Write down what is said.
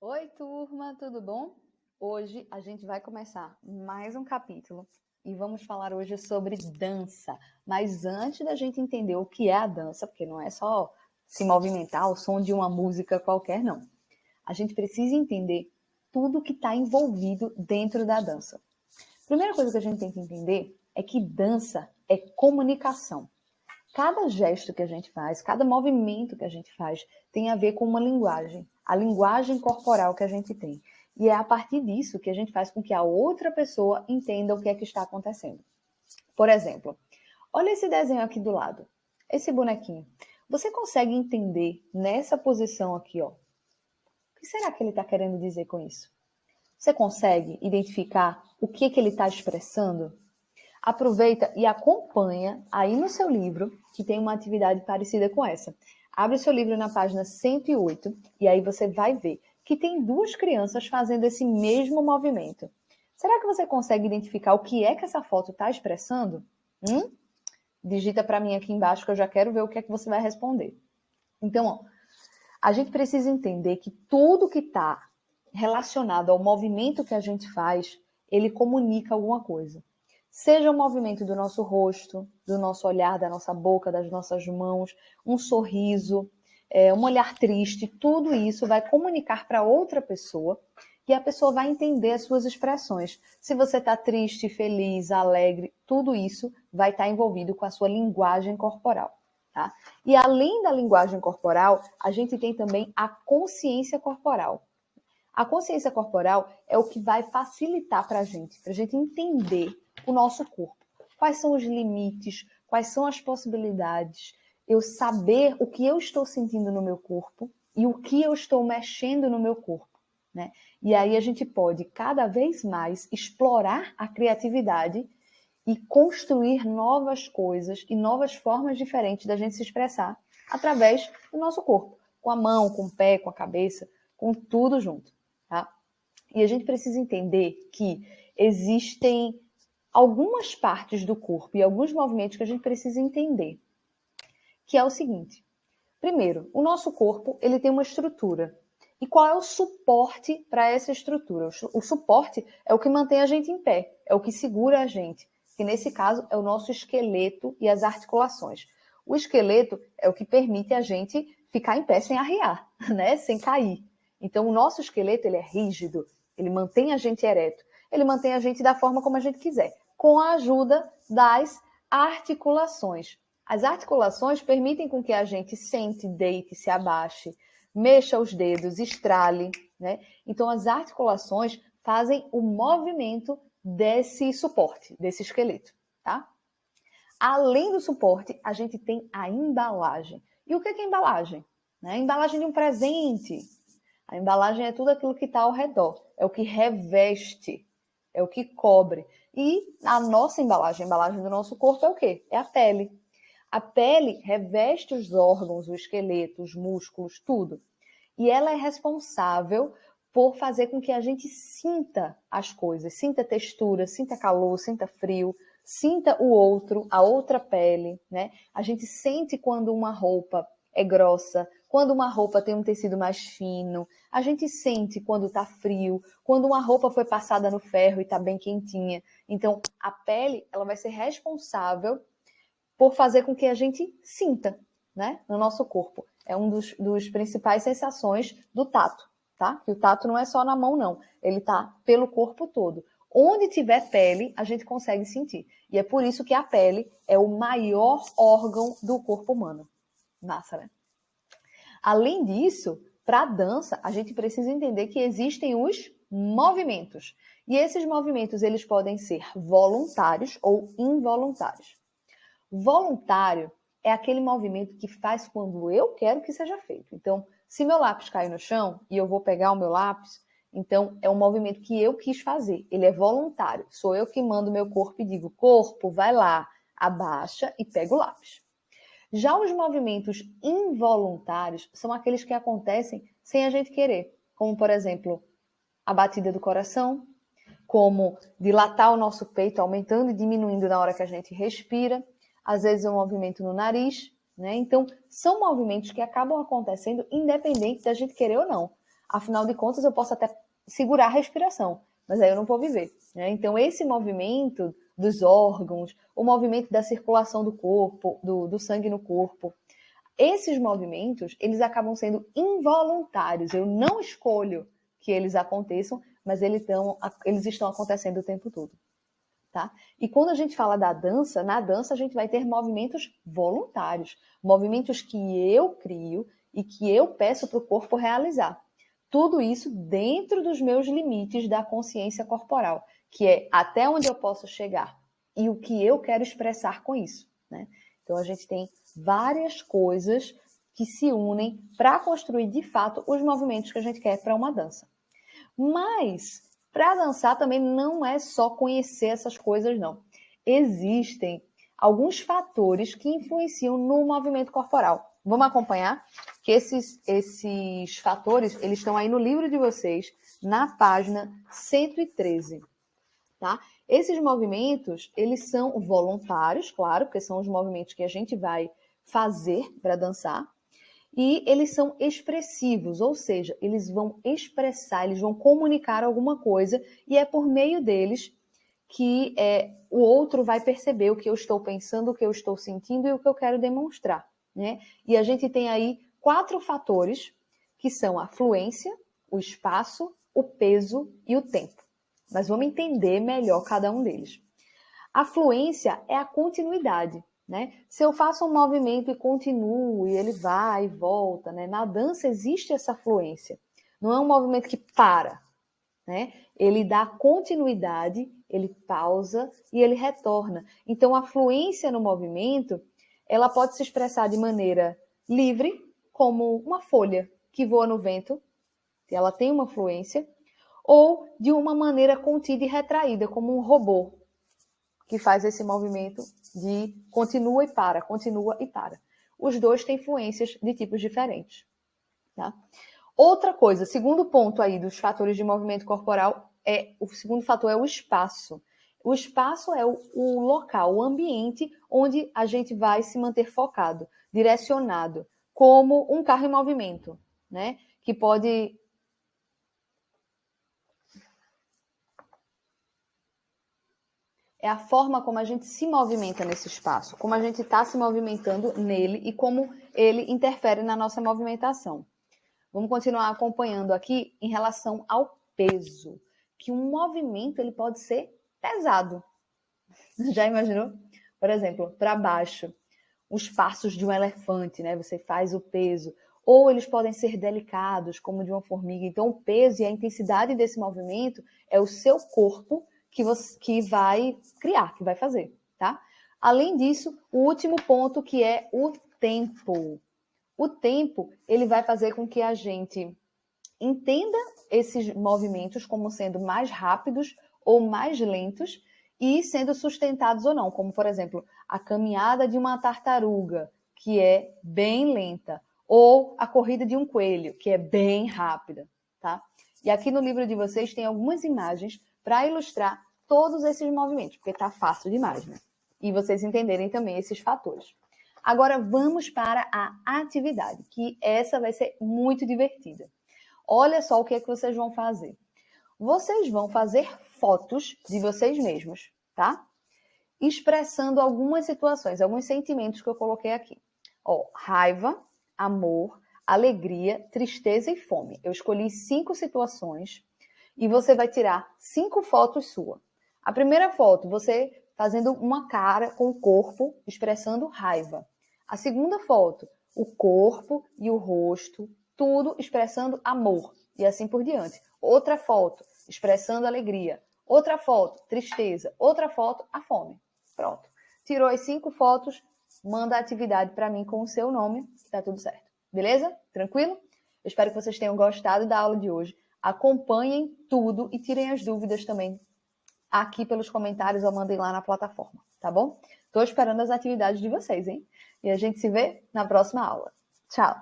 Oi, turma, tudo bom? Hoje a gente vai começar mais um capítulo e vamos falar hoje sobre dança. Mas antes da gente entender o que é a dança, porque não é só se movimentar ao som de uma música qualquer, não. A gente precisa entender tudo que está envolvido dentro da dança. A primeira coisa que a gente tem que entender é que dança é comunicação. Cada gesto que a gente faz, cada movimento que a gente faz tem a ver com uma linguagem, a linguagem corporal que a gente tem. E é a partir disso que a gente faz com que a outra pessoa entenda o que é que está acontecendo. Por exemplo, olha esse desenho aqui do lado, esse bonequinho. Você consegue entender nessa posição aqui, ó, o que será que ele está querendo dizer com isso? Você consegue identificar o que ele está expressando? Aproveita e acompanha aí no seu livro, que tem uma atividade parecida com essa. Abre o seu livro na página 108 e aí você vai ver que tem duas crianças fazendo esse mesmo movimento. Será que você consegue identificar o que é que essa foto está expressando? Digita para mim aqui embaixo que eu já quero ver o que é que você vai responder. Então, ó, a gente precisa entender que tudo que está relacionado ao movimento que a gente faz, ele comunica alguma coisa. Seja o movimento do nosso rosto, do nosso olhar, da nossa boca, das nossas mãos, um sorriso, um olhar triste, tudo isso vai comunicar para outra pessoa e a pessoa vai entender as suas expressões. Se você está triste, feliz, alegre, tudo isso vai estar envolvido com a sua linguagem corporal. Tá? E além da linguagem corporal, a gente tem também a consciência corporal. A consciência corporal é o que vai facilitar para a gente entender o nosso corpo. Quais são os limites, quais são as possibilidades, eu saber o que eu estou sentindo no meu corpo e o que eu estou mexendo no meu corpo. Né? E aí a gente pode cada vez mais explorar a criatividade e construir novas coisas e novas formas diferentes da gente se expressar através do nosso corpo, com a mão, com o pé, com a cabeça, com tudo junto. Tá? E a gente precisa entender que existem algumas partes do corpo e alguns movimentos que a gente precisa entender, que é o seguinte. Primeiro, o nosso corpo ele tem uma estrutura. E qual é o suporte para essa estrutura? O suporte é o que mantém a gente em pé, é o que segura a gente, que nesse caso é o nosso esqueleto e as articulações. O esqueleto é o que permite a gente ficar em pé sem arriar, né? Sem cair. Então, o nosso esqueleto ele é rígido, ele mantém a gente ereto, ele mantém a gente da forma como a gente quiser, com a ajuda das articulações. As articulações permitem com que a gente sente, deite, se abaixe, mexa os dedos, estrale, né? Então, as articulações fazem o movimento desse suporte, desse esqueleto, tá? Além do suporte, a gente tem a embalagem. E o que é embalagem? A embalagem de um presente. A embalagem é tudo aquilo que está ao redor, é o que reveste, é o que cobre. E a nossa embalagem, a embalagem do nosso corpo é o quê? É a pele. A pele reveste os órgãos, o esqueleto, os músculos, tudo. E ela é responsável por fazer com que a gente sinta as coisas, sinta textura, sinta calor, sinta frio, sinta o outro, a outra pele, né? A gente sente quando uma roupa é grossa, quando uma roupa tem um tecido mais fino, a gente sente quando tá frio, quando uma roupa foi passada no ferro e tá bem quentinha. Então, a pele, ela vai ser responsável por fazer com que a gente sinta, né, no nosso corpo. É um dos principais sensações do tato, tá? E o tato não é só na mão, não. Ele tá pelo corpo todo. Onde tiver pele, a gente consegue sentir. E é por isso que a pele é o maior órgão do corpo humano. Massa, né? Além disso, para a dança, a gente precisa entender que existem os movimentos. E esses movimentos, eles podem ser voluntários ou involuntários. Voluntário é aquele movimento que faz quando eu quero que seja feito. Então, se meu lápis cai no chão e eu vou pegar o meu lápis, então é um movimento que eu quis fazer. Ele é voluntário. Sou eu que mando meu corpo e digo, corpo, vai lá, abaixa e pega o lápis. Já os movimentos involuntários são aqueles que acontecem sem a gente querer, como, por exemplo, a batida do coração, como dilatar o nosso peito, aumentando e diminuindo na hora que a gente respira, às vezes um movimento no nariz, né? Então, são movimentos que acabam acontecendo independente da gente querer ou não. Afinal de contas, eu posso até segurar a respiração, mas aí eu não vou viver, né? Então, esse movimento dos órgãos, o movimento da circulação do corpo, do sangue no corpo, esses movimentos, eles acabam sendo involuntários. Eu não escolho que eles aconteçam, mas eles estão acontecendo o tempo todo. Tá? E quando a gente fala da dança, na dança a gente vai ter movimentos voluntários, movimentos que eu crio e que eu peço para o corpo realizar. Tudo isso dentro dos meus limites da consciência corporal, que é até onde eu posso chegar e o que eu quero expressar com isso, né? Então a gente tem várias coisas que se unem para construir de fato os movimentos que a gente quer para uma dança. Mas para dançar também não é só conhecer essas coisas, não. Existem alguns fatores que influenciam no movimento corporal. Vamos acompanhar? Que esses fatores, eles estão aí no livro de vocês, na página 113, tá? Esses movimentos, eles são voluntários, claro, porque são os movimentos que a gente vai fazer para dançar. E eles são expressivos, ou seja, eles vão expressar, eles vão comunicar alguma coisa e é por meio deles que o outro vai perceber o que eu estou pensando, o que eu estou sentindo e o que eu quero demonstrar, né? E a gente tem aí 4 fatores, que são a fluência, o espaço, o peso e o tempo. Mas vamos entender melhor cada um deles. A fluência é a continuidade, né? Se eu faço um movimento e continuo, e ele vai e volta, né? Na dança existe essa fluência. Não é um movimento que para, né? Ele dá continuidade, ele pausa e ele retorna. Então, a fluência no movimento, ela pode se expressar de maneira livre, como uma folha que voa no vento, ela tem uma fluência, ou de uma maneira contida e retraída, como um robô, que faz esse movimento de continua e para, continua e para. Os dois têm fluências de tipos diferentes. Tá? Outra coisa, segundo ponto aí dos fatores de movimento corporal, o segundo fator é o espaço. O espaço é o local, o ambiente onde a gente vai se manter focado, direcionado, como um carro em movimento, né? Que pode... É a forma como a gente se movimenta nesse espaço, como a gente está se movimentando nele e como ele interfere na nossa movimentação. Vamos continuar acompanhando aqui em relação ao peso, que um movimento ele pode ser pesado. Já imaginou? Por exemplo, para baixo, os passos de um elefante, né? Você faz o peso. Ou eles podem ser delicados, como de uma formiga. Então, o peso e a intensidade desse movimento é o seu corpo que vai criar, que vai fazer, tá? Além disso, o último ponto que é o tempo. O tempo, ele vai fazer com que a gente entenda esses movimentos como sendo mais rápidos ou mais lentos e sendo sustentados ou não, como, por exemplo, a caminhada de uma tartaruga, que é bem lenta, ou a corrida de um coelho, que é bem rápida, tá? E aqui no livro de vocês tem algumas imagens para ilustrar todos esses movimentos, porque tá fácil demais, né? E vocês entenderem também esses fatores. Agora vamos para a atividade, que essa vai ser muito divertida. Olha só o que é que vocês vão fazer. Vocês vão fazer fotos de vocês mesmos, tá? Expressando algumas situações, alguns sentimentos que eu coloquei aqui. Ó, raiva, amor, alegria, tristeza e fome. Eu escolhi 5 situações e você vai tirar 5 fotos suas. A primeira foto, você fazendo uma cara com o corpo, expressando raiva. A segunda foto, o corpo e o rosto, tudo expressando amor e assim por diante. Outra foto, expressando alegria. Outra foto, tristeza. Outra foto, a fome. Pronto. Tirou as 5 fotos, manda a atividade para mim com o seu nome, tá tudo certo. Beleza? Tranquilo? Eu espero que vocês tenham gostado da aula de hoje. Acompanhem tudo e tirem as dúvidas também aqui pelos comentários ou mandem lá na plataforma, tá bom? Estou esperando as atividades de vocês, hein? E a gente se vê na próxima aula. Tchau!